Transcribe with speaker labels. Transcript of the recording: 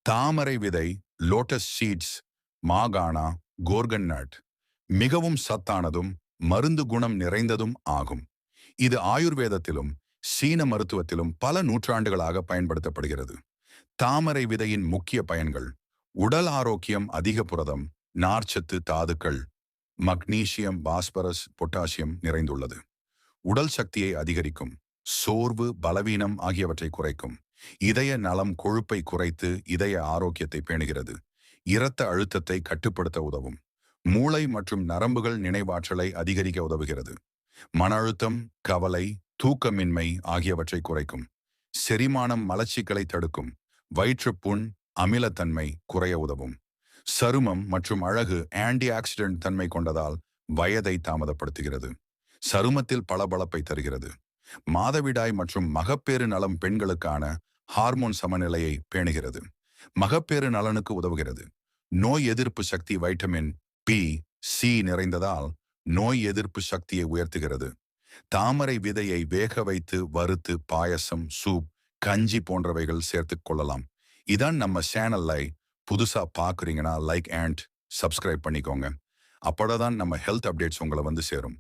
Speaker 1: தாமரை விதை, lotus seeds, makhana, கோர்கன் nut மிகவும் சத்தானதும் மருந்து குணம் நிறைந்ததும் ஆகும். இது ஆயுர்வேதத்திலும் சீன மருத்துவத்திலும் பல நூற்றாண்டுகளாக பயன்படுத்தப்படுகிறது. தாமரை விதையின் முக்கிய பயன்கள்: உடல் ஆரோக்கியம், அதிக புரதம், நார்ச்சத்து, தாதுக்கள், மக்னீசியம், பாஸ்பரஸ், பொட்டாசியம் நிறைந்துள்ளது. உடல் சக்தியை அதிகரிக்கும், சோர்வு, பலவீனம் ஆகியவற்றை குறைக்கும். இதய நலம், கொழுப்பை குறைத்து இதய ஆரோக்கியத்தை பேணுகிறது. இரத்த அழுத்தத்தை கட்டுப்படுத்த உதவும். மூளை மற்றும் நரம்புகள் நினைவாற்றலை அதிகரிக்க உதவுகிறது. மன அழுத்தம், கவலை, தூக்கமின்மை ஆகியவற்றை குறைக்கும். செரிமானம், மலச்சிக்கலை தடுக்கும். வயிற்றுப்புண், அமிலத்தன்மை குறைய உதவும். சருமம் மற்றும் அழகு, ஆன்டி ஆக்சிடென்ட் தன்மை கொண்டதால் வயதை தாமதப்படுத்துகிறது. சருமத்தில் பளபளப்பை தருகிறது. மாதவிடாய் மற்றும் மகப்பேறு நலம், பெண்களுக்கான ஹார்மோன் சமநிலையை பேணுகிறது. மகப்பேறு நலனுக்கு உதவுகிறது. நோய் எதிர்ப்பு சக்தி, வைட்டமின் பி, சி நிறைந்ததால் நோய் எதிர்ப்பு சக்தியை உயர்த்துகிறது. தாமரை விதையை வேக வைத்து வறுத்து பாயசம், சூப், கஞ்சி போன்றவைகள் சேர்த்துக் கொள்ளலாம். இதான் நம்ம சேனல்லை புதுசா பார்க்குறீங்கன்னா லைக் அண்ட் சப்ஸ்கிரைப் பண்ணிக்கோங்க. அப்போதான் நம்ம ஹெல்த் அப்டேட்ஸ் உங்களை வந்து சேரும்.